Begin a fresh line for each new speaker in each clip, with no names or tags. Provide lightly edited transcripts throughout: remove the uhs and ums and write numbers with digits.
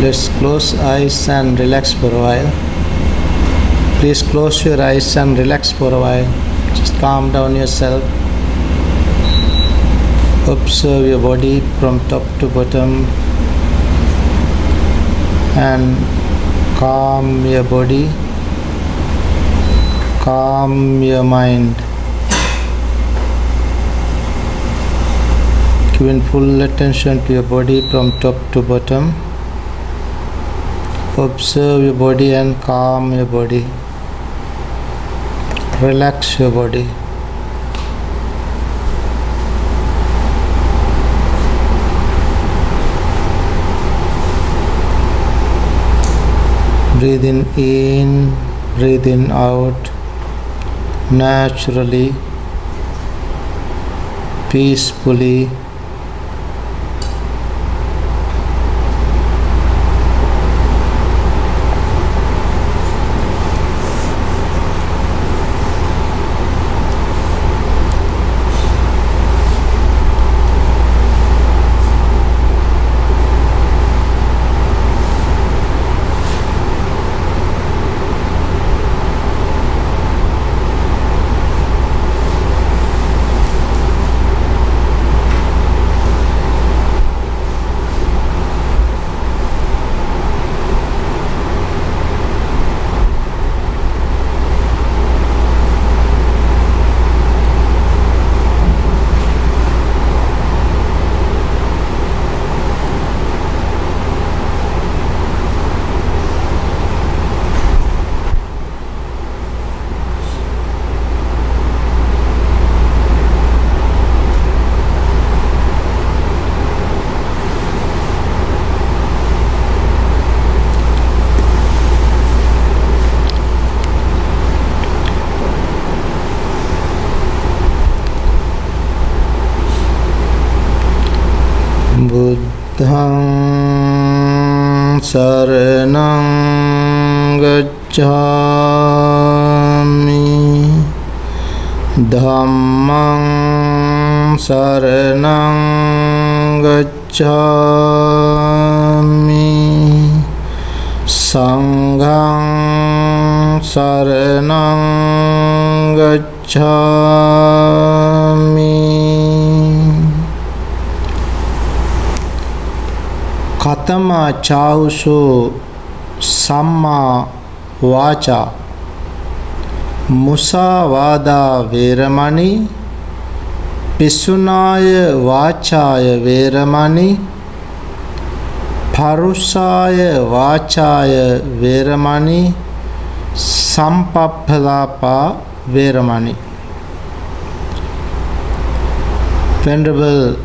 Let's close eyes and relax for a while. Please close your eyes and relax for a while. Just calm down yourself. Observe your body from top to bottom and calm your body, calm your mind. Giving full attention to your body from top to bottom. Observe your body and calm your body. Relax your body. Breathing in, breathing out, naturally, peacefully. Buddhaṃ saraṇaṃ gacchāmi, Dhammaṃ saraṇaṃ gacchāmi, Saṅghaṃ saraṇaṃ gacchāmi. Katama chausu samma vacha musavada veramani pisunaya vachaya veramani parusaya vachaya veramani sampappalapa veramani. Venerable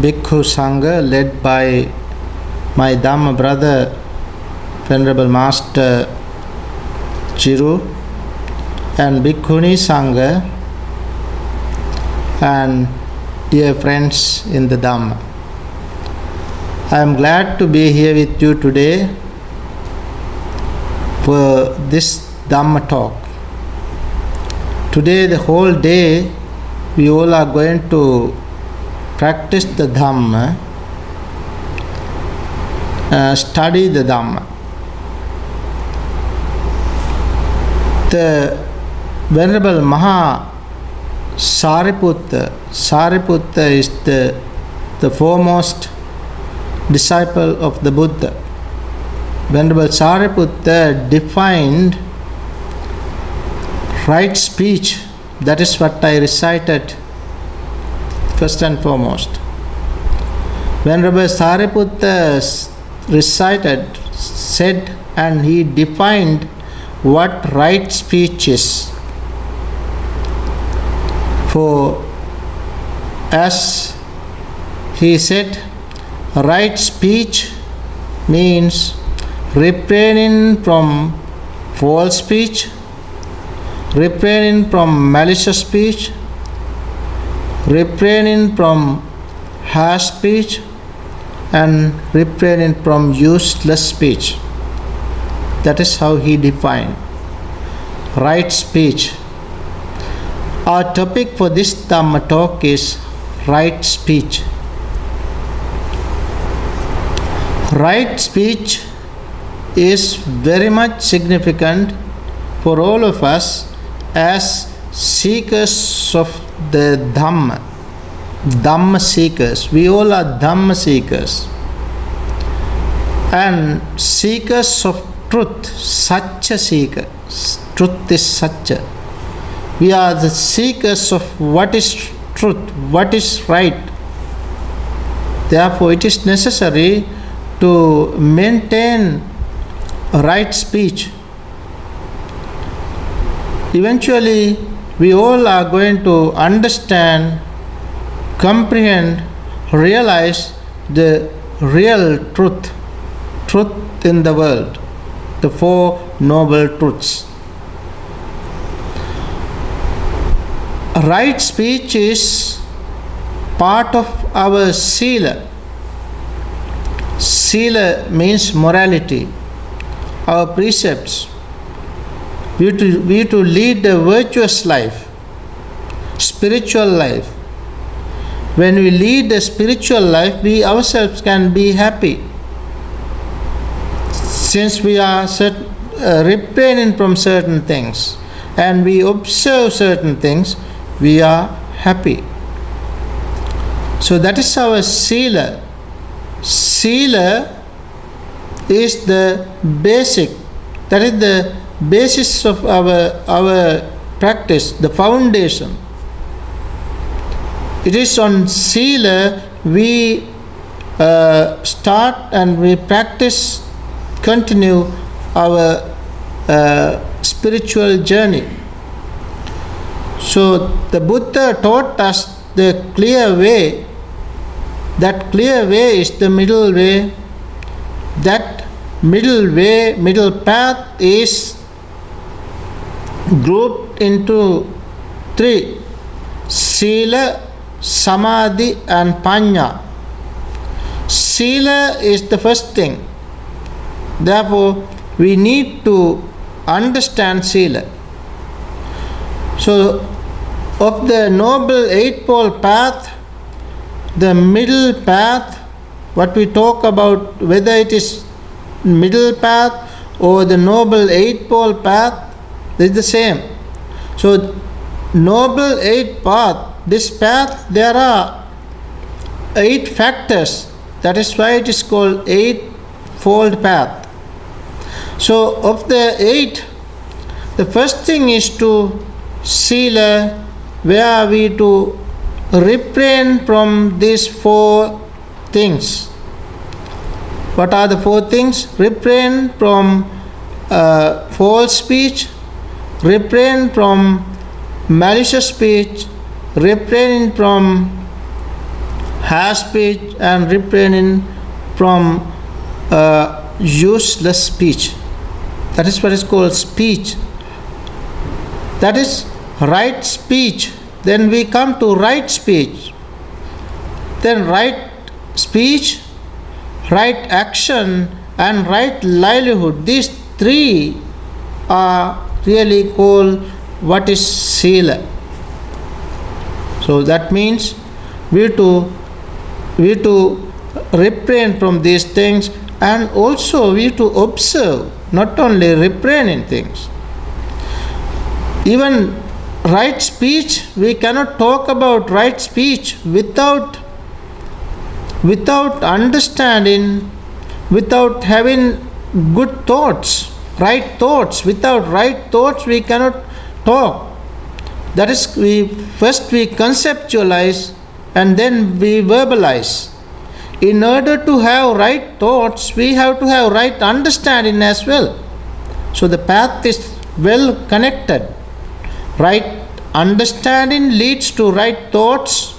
Bhikkhu Sangha, led by my Dhamma brother, Venerable Master Chiru, and Bhikkhuni Sangha, and dear friends in the Dhamma. I am glad to be here with you today for this Dhamma talk. Today, the whole day, we all are going to practice the Dhamma, study the Dhamma. The Venerable Maha Sariputta is the foremost disciple of the Buddha. Venerable Sariputta defined right speech. That is what I recited first and foremost. Venerable Sariputta said, and he defined what right speech is. For as he said, right speech means refraining from false speech, refraining from malicious speech, refraining from harsh speech, and refraining from useless speech. That is how he defined right speech. Our topic for this Dhamma talk is right speech. Right speech is very much significant for all of us as seekers of the Dhamma. Dhamma seekers. We all are Dhamma seekers. And seekers of truth. Satya seeker. Truth is Satya. We are the seekers of what is truth, what is right. Therefore, it is necessary to maintain right speech. Eventually, we all are going to understand, comprehend, realize the real truth in the world, the Four Noble Truths. Right speech is part of our Sila. Sila means morality, our precepts. We to lead a virtuous life, spiritual life. When we lead a spiritual life, we ourselves can be happy. Since we are refraining from certain things and we observe certain things, we are happy. So that is our Sila. Sila is the basic, that is the basis of our practice, the foundation. It is on Sila we start and we practice, continue our spiritual journey. So the Buddha taught us the clear way. That clear way is the middle way. That middle way, middle path is grouped into three: Sila, Samadhi and Panya. Sila is the first thing. Therefore, we need to understand Sila. So, of the Noble Eightfold Path, the middle path, what we talk about, whether it is middle path or the Noble Eightfold Path, is the same. So, Noble Eight Path, this path, there are 8 factors. That is why it is called Eightfold Path. So, of the 8, the first thing is to Sila, where we to refrain from these 4 things. What are the 4 things? Refrain from false speech, refrain from malicious speech, refraining from harsh speech, and refraining from useless speech. That is what is called speech. That is right speech. Then we come to right speech. Then right speech, right action, and right livelihood. These 3 are really called what is Sila. So that means we to refrain from these things, and also we to observe, not only refraining things. Even right speech, we cannot talk about right speech without understanding, without having good thoughts, right thoughts. Without right thoughts, we cannot talk. That is, we conceptualize and then we verbalize. In order to have right thoughts, we have to have right understanding as well. So the path is well connected. Right understanding leads to right thoughts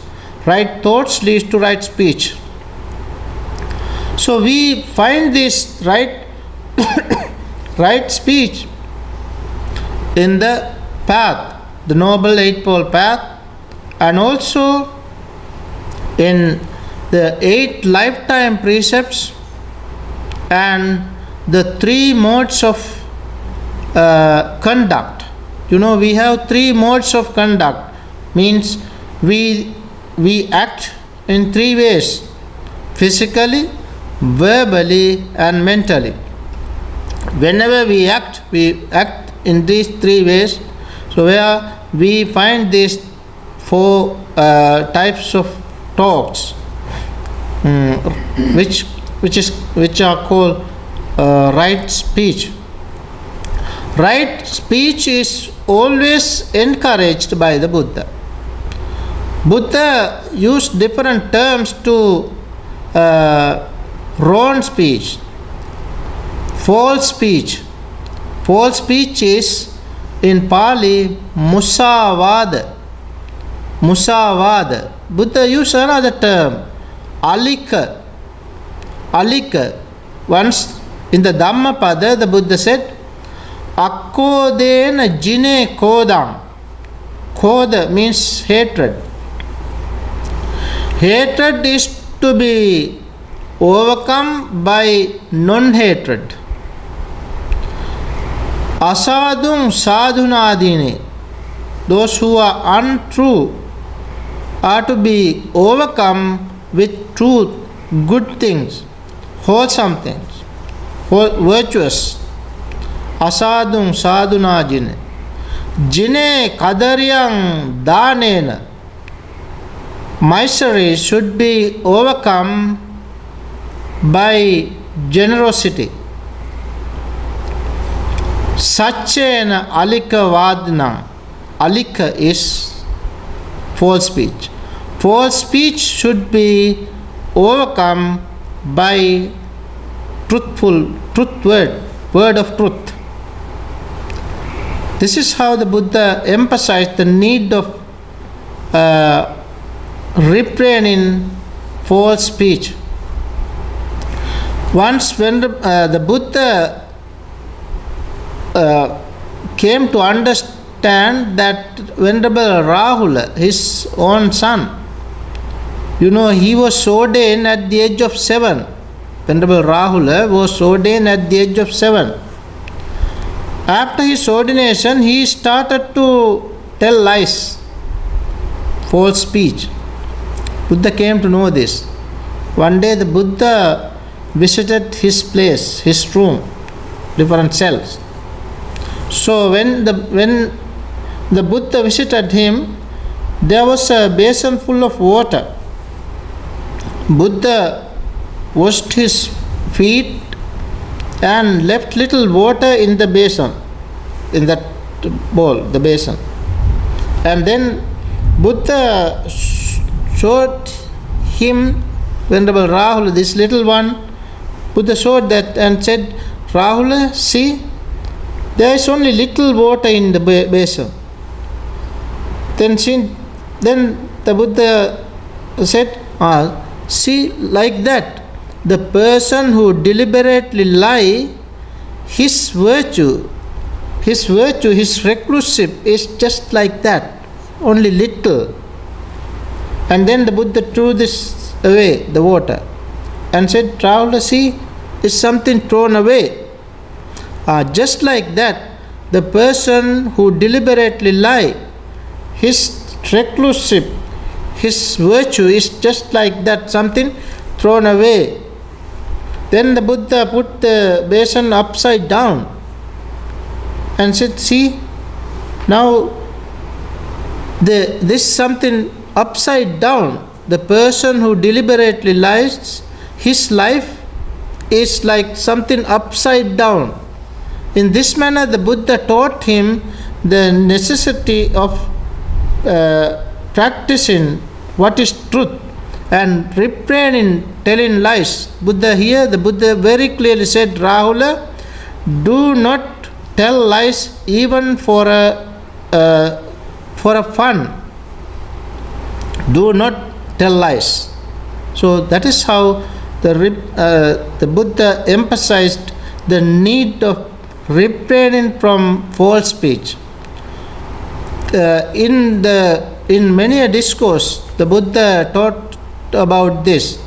leads to right speech. So we find this right speech in the path, the Noble Eightfold Path, and also in the 8 lifetime precepts and the 3 modes of conduct. You know, we have 3 modes of conduct. Means we act in 3 ways: physically, verbally, and mentally. Whenever we act in these three ways. So, where we find these four types of talks, which are called right speech. Right speech is always encouraged by the Buddha. Buddha used different terms to wrong speech, false speech. False speech is in Pali musavada. Musavada. Buddha used another term, alika. Alika. Once in the Dhammapada, the Buddha said, Akkodena jine kodam. Koda means hatred. Hatred is to be overcome by non-hatred. Asadung sadhunadine. Those who are untrue are to be overcome with truth, good things, wholesome things, virtuous. Asadung sadhunadine. Jine kadariyang danena. Misery should be overcome by generosity. Sachena alika vadna. Alika is false speech. False speech should be overcome by truth word of truth. This is how the Buddha emphasized the need of refraining false speech. Once when the Buddha came to understand that Venerable Rahula, his own son, he was ordained at the age of 7. Venerable Rahula was ordained at the age of 7. After his ordination, he started to tell lies, false speech. Buddha came to know this. One day the Buddha visited his place, his room, different cells. So when the Buddha visited him, there was a basin full of water. Buddha washed his feet and left little water in the basin, in that bowl, the basin. And then Buddha showed him, Venerable Rahula, this little one. Buddha showed that and said, Rahula, see, there is only little water in the basin. Then the Buddha said, see, like that, the person who deliberately lie, his virtue, his recluseship is just like that, only little. And then the Buddha threw this away, the water, and said, Rahula, see, is something thrown away. Just like that, the person who deliberately lie, his recluseship, his virtue is just like that, something thrown away. Then the Buddha put the basin upside down and said, see, now this something upside down, the person who deliberately lies, his life is like something upside down. In this manner, the Buddha taught him the necessity of practicing what is truth and refraining telling lies. The Buddha very clearly said, Rahula, do not tell lies even for a fun. Do not tell lies. So that is how the Buddha emphasized the need of refraining from false speech. In many a discourse, the Buddha taught about this.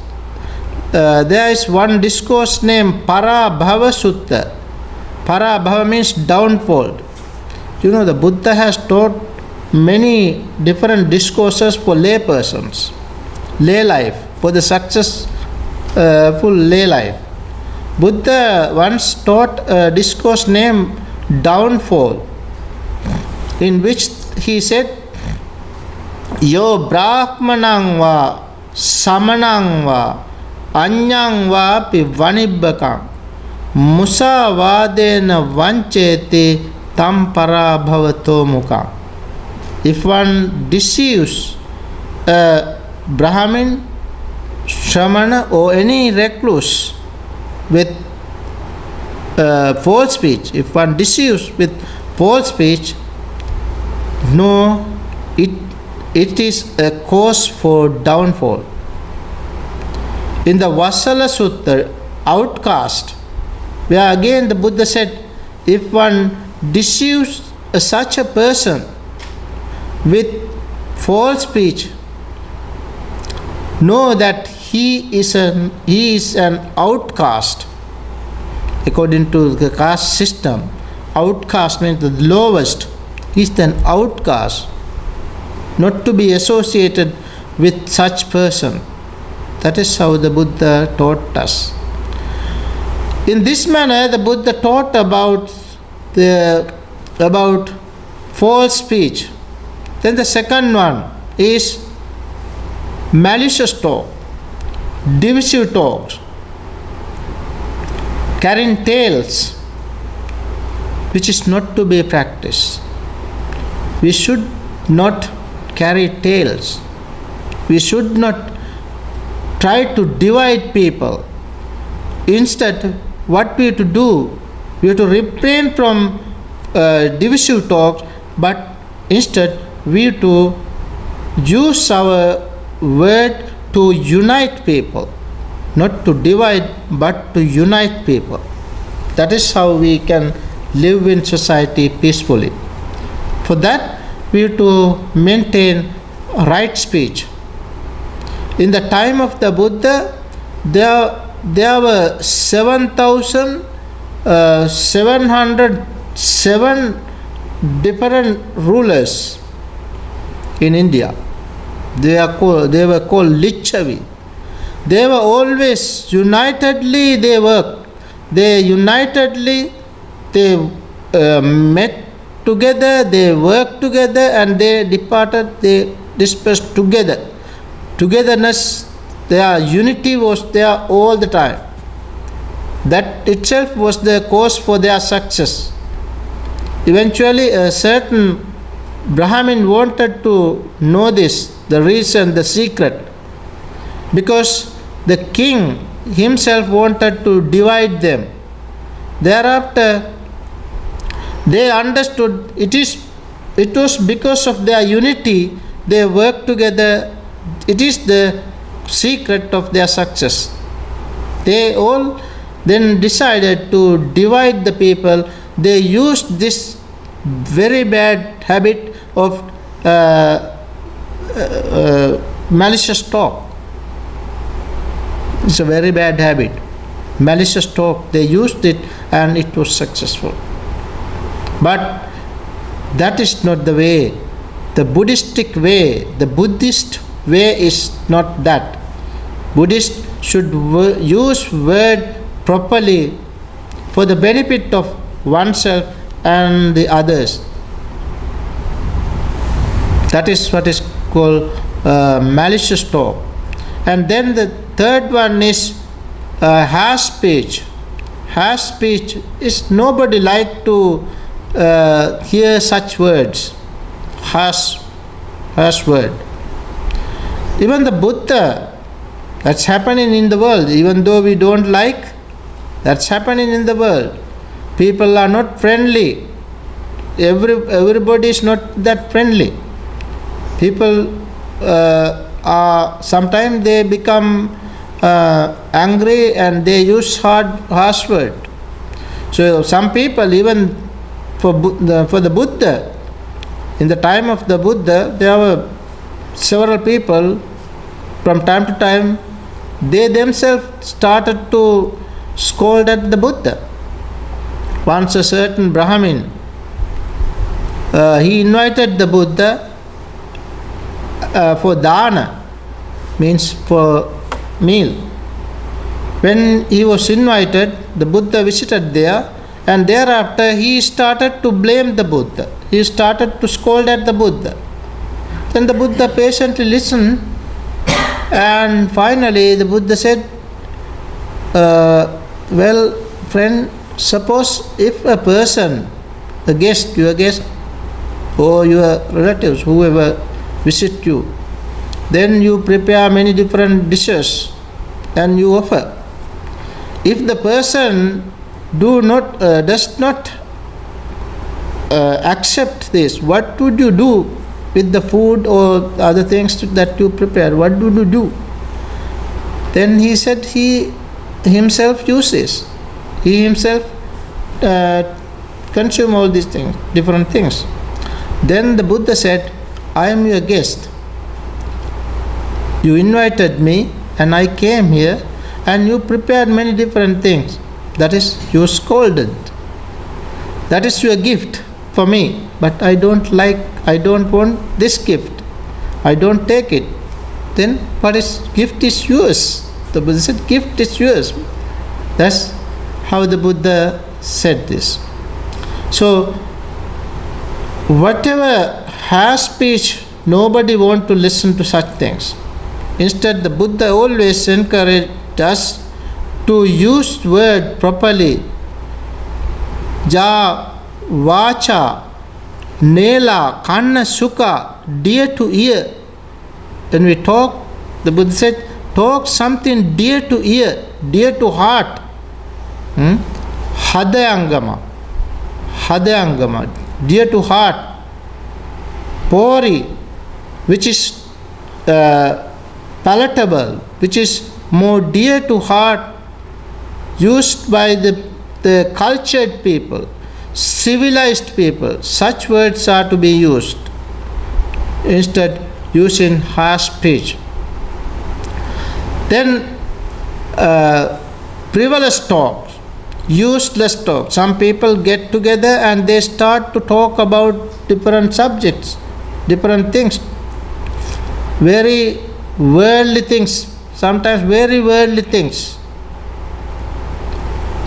There is one discourse named Parabhava Sutta. Parabhava means downfall. The Buddha has taught many different discourses for lay persons, lay life, for the success full lay life. Buddha once taught a discourse named Downfall, in which he said, Yo Brahmanang va Samanang va Anyang va pi Vanibbakam Musa Vadena Vancheti Tam Parabhavato Mukam. If one deceives a Brahmin, Shramana, or any recluse with false speech, if one deceives with false speech, no, it is a cause for downfall. In the Vasala Sutta, outcast, where again the Buddha said, if one deceives such a person with false speech, know that he is an outcast. According to the caste system, outcast means the lowest. He is an outcast, not to be associated with such person. That is how the Buddha taught us. In this manner, the Buddha taught about false speech. Then the second one is malicious talk, divisive talks, carrying tales, which is not to be practiced. We should not carry tales. We should not try to divide people. Instead, what we have to do, we have to refrain from divisive talk, but instead we have to use our word to unite people, not to divide but to unite people. That is how we can live in society peacefully. For that, we have to maintain right speech. In the time of the Buddha, there were 7,707 different rulers in India. They were called Lichavi. They were always unitedly they worked. They met together, they worked together, and they departed, they dispersed together. Togetherness, their unity was there all the time. That itself was the cause for their success. Eventually, a certain Brahmin wanted to know this, the reason, the secret, because the king himself wanted to divide them. Thereafter, they understood it was because of their unity they worked together. It is the secret of their success. They all then decided to divide the people. They used this very bad habit of malicious talk. It's a very bad habit. Malicious talk, they used it and it was successful. But that is not the way. The Buddhistic way, the Buddhist way is not that. Buddhists should use word properly for the benefit of oneself and the others. That is what is called malicious talk. And then the third one is harsh speech. Harsh speech is nobody like to hear such words. Harsh word. Even the Buddha, that's happening in the world. Even though we don't like, that's happening in the world. People are not friendly. Everybody is not that friendly. People are sometimes they become angry and they use harsh word. So some people, even for the Buddha, in the time of the Buddha, there were several people. From time to time, they themselves started to scold at the Buddha. Once a certain Brahmin, he invited the Buddha for dana, means for meal. When he was invited, the Buddha visited there, and thereafter he started to blame the Buddha. He started to scold at the Buddha. Then the Buddha patiently listened, and finally the Buddha said, well, friend, suppose if a person, a guest, your guest, or your relatives, whoever visit you, then you prepare many different dishes and you offer. If the person does not accept this, what would you do with the food or other things that you prepare? What would you do? Then he said he himself uses. He himself consume all these things, different things. Then the Buddha said, I am your guest. You invited me and I came here and you prepared many different things. That is, you scolded. That is your gift for me. But I don't want this gift. I don't take it. Then gift is yours. The Buddha said, gift is yours. That's how the Buddha said this. So, whatever harsh speech, nobody wants to listen to such things. Instead, the Buddha always encouraged us to use word properly. Ja, vacha, nela, kanna, sukha, dear to ear. When we talk, the Buddha said, talk something dear to ear, dear to heart. Hadayangama, dear to heart. Pori, which is palatable, which is more dear to heart, used by the cultured people, civilized people. Such words are to be used. Instead, using harsh speech. Then, frivolous talk, useless talk. Some people get together and they start to talk about different subjects, different things, very worldly things, sometimes very worldly things,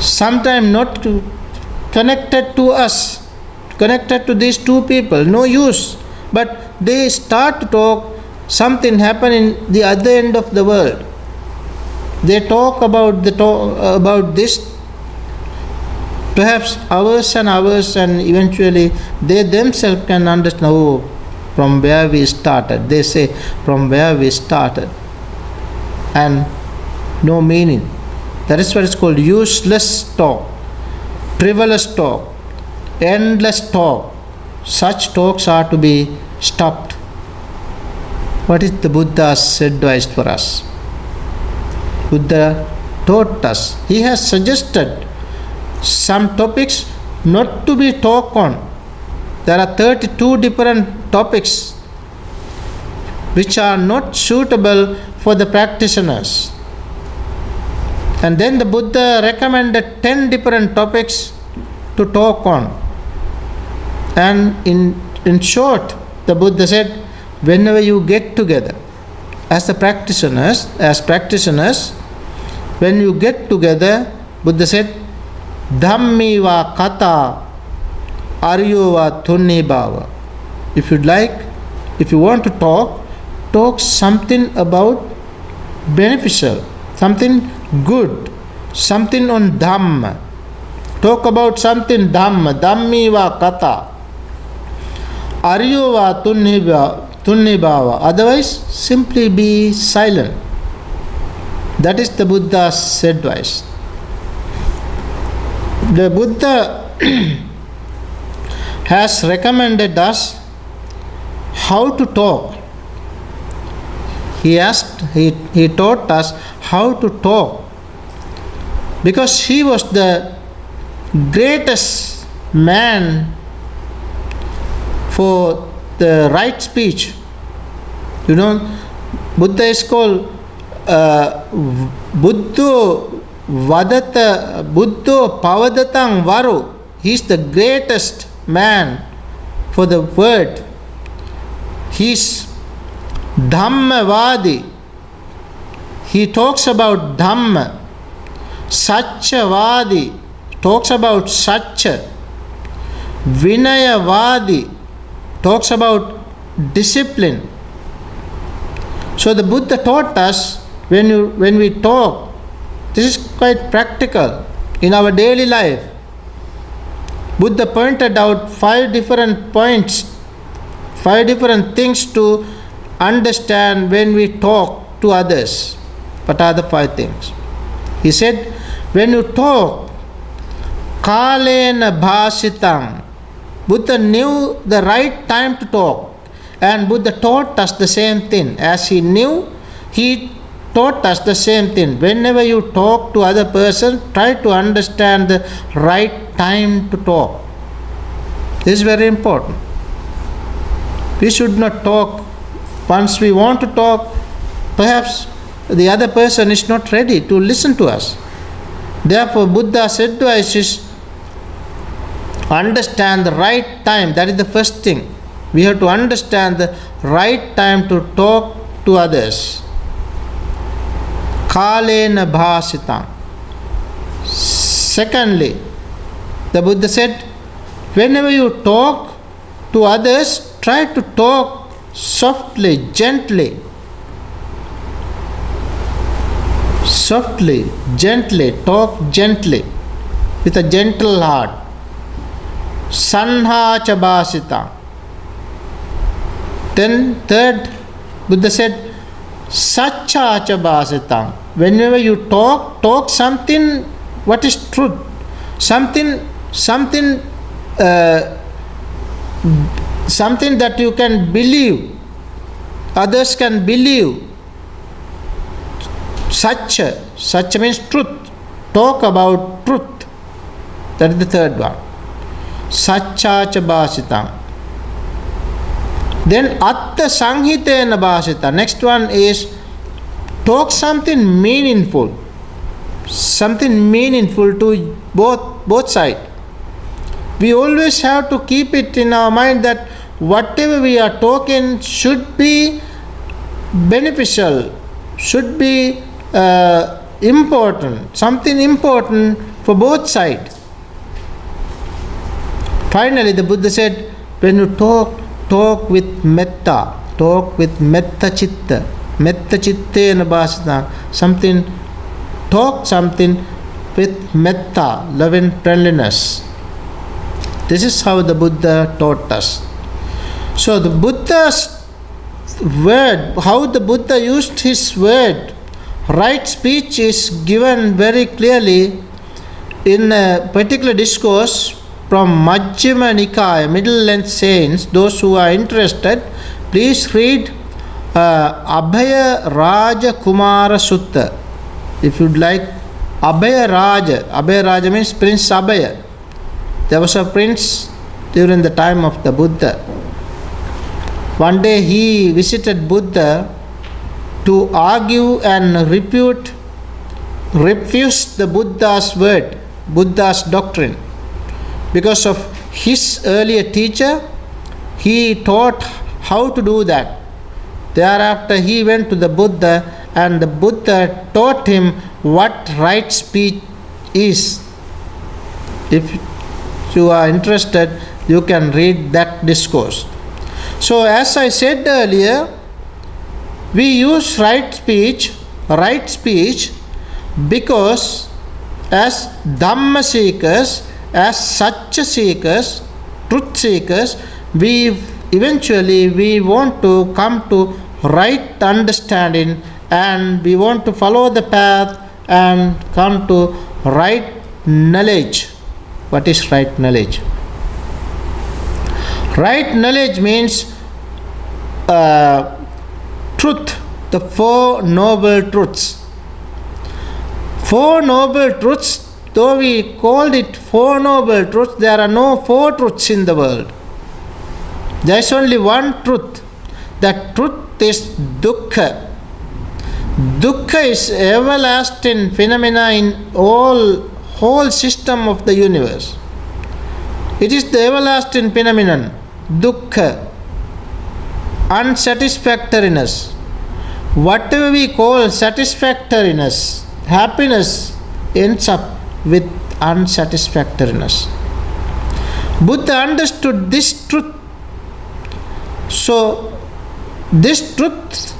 sometimes not connected to us, connected to these two people, no use. But they start to talk something happened in the other end of the world. They talk about this perhaps hours and hours, and eventually they themselves can understand, from where we started. They say, from where we started. And no meaning. That is what is called useless talk, frivolous talk, endless talk. Such talks are to be stopped. What is the Buddha's advice for us? Buddha taught us. He has suggested some topics not to be talked on. There are 32 different topics which are not suitable for the practitioners. And then the Buddha recommended 10 different topics to talk on. And in short, the Buddha said, whenever you get together as practitioners, when you get together, Buddha said, Dhammi va kata, aryo va tunni bhava. If you'd like, if you want to talk something about beneficial, something good, something on Dhamma. Talk about something Dhamma, Dhammi va kata, aryo va tunni bhava. Otherwise, simply be silent. That is the Buddha's advice. The Buddha has recommended us how to talk. He taught us how to talk, because he was the greatest man for the right speech. Buddha is called Buddho Pavadatang Varu. He is the greatest man for the word. He is Dhammavadi. He talks about Dhamma. Satchavadi talks about Satcha. Vinayavadi talks about discipline. So the Buddha taught us when we talk, this is quite practical in our daily life. Buddha pointed out 5 different points, 5 different things to understand when we talk to others. What are the 5 things? He said, when you talk, kalena bhasitang. Buddha knew the right time to talk, and Buddha taught us the same thing. As he knew, he taught us the same thing. Whenever you talk to other person, try to understand the right time to talk. This is very important. We should not talk once we want to talk. Perhaps the other person is not ready to listen to us. Therefore, Buddha's advice is understand the right time. That is the first thing. We have to understand the right time to talk to others. Kalena bhasitam. Secondly, the Buddha said, whenever you talk to others, try to talk softly, gently. Softly, gently, talk gently, with a gentle heart. Sanha cha bhasita. Then third, Buddha said, Satcha cha bhasita. Whenever you talk something what is truth, something that you can believe, others can believe. Satcha means truth. Talk about truth. That is the third one. Satcha cha bhasita. Then atta sanghitena bhasita. Next one is talk something meaningful. Something meaningful to both sides. We always have to keep it in our mind that whatever we are talking should be beneficial, should be important, something important for both sides. Finally, the Buddha said, when you talk with metta, talk with metta chitta, metta chittena bhasita, talk something with metta, love and friendliness. This is how the Buddha taught us. So the Buddha's word, how the Buddha used his word, right speech is given very clearly in a particular discourse from Majjhima Nikaya, middle length sayings. Those who are interested, please read Abhaya Raja Kumara Sutta. If you'd like, Abhaya Raja means Prince Abhaya. There was a prince during the time of the Buddha. One day he visited Buddha to argue and refuse the Buddha's word, Buddha's doctrine. Because of his earlier teacher, he taught how to do that. Thereafter he went to the Buddha, and the Buddha taught him what right speech is. If you are interested, you can read that discourse. So as I said earlier, we use right speech because as Dhamma seekers, as Satcha seekers, truth seekers, we want to come to right understanding, and we want to follow the path and come to right knowledge. What is right knowledge? Right knowledge means truth, the 4 noble truths. 4 noble truths, though we called it 4 noble truths, there are no 4 truths in the world. There is only one truth. That truth is dukkha. Dukkha is everlasting phenomena in whole system of the universe. It is the everlasting phenomenon, dukkha, unsatisfactoriness. Whatever we call satisfactoriness, happiness, ends up with unsatisfactoriness. Buddha understood this truth. So, this truth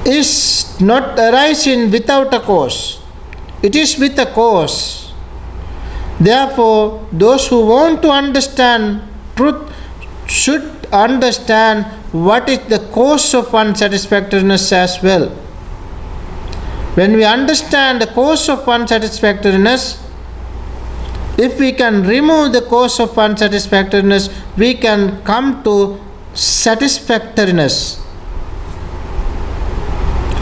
is not arising without a cause. It is with a cause. Therefore, those who want to understand truth should understand what is the cause of unsatisfactoriness as well. When we understand the cause of unsatisfactoriness, if we can remove the cause of unsatisfactoriness, we can come to satisfactoriness.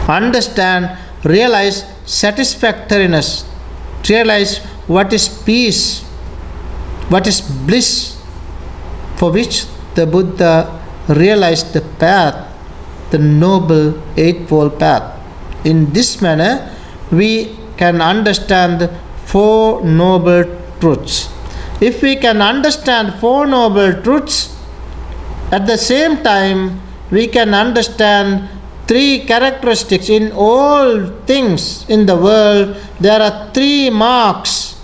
Understand, realize satisfactoriness, realize what is peace, what is bliss, for which the Buddha realized the path, the noble eightfold path. In this manner, we can understand the Four Noble Truths. If we can understand Four Noble Truths, at the same time, we can understand three characteristics. In all things in the world, there are three marks.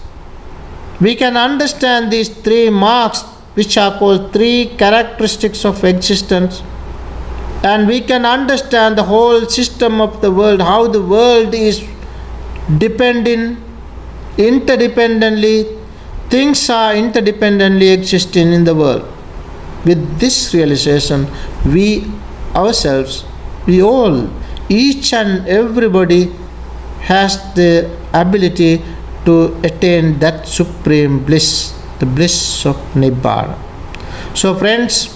We can understand these three marks, which are called three characteristics of existence. And we can understand the whole system of the world, how the world is depending, interdependently, things are interdependently existing in the world. With this realization, we ourselves, we all, each and everybody has the ability to attain that supreme bliss, the bliss of Nibbana. So friends,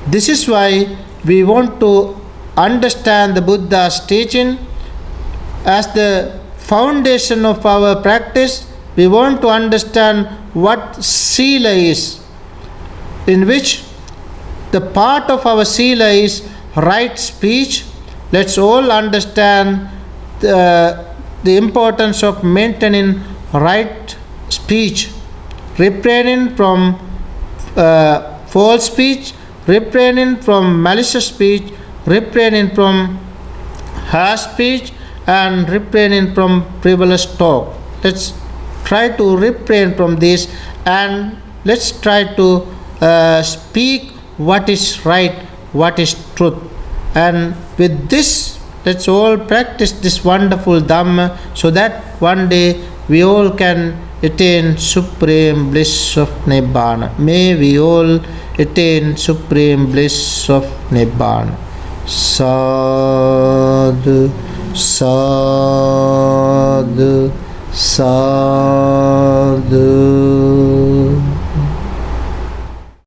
this is why we want to understand the Buddha's teaching as the foundation of our practice. We want to understand what Sila is, in which the part of our Sila is right speech. Let's all understand the importance of maintaining right speech, refraining from false speech, refraining from malicious speech, refraining from harsh speech, and refraining from frivolous talk. Let's try to refrain from this, and let's try to speak what is right, what is truth. And with this, let's all practice this wonderful Dhamma, so that one day we all can attain supreme bliss of Nibbana. May we all attain supreme bliss of Nibbana. Sadhu, sadhu, sadhu.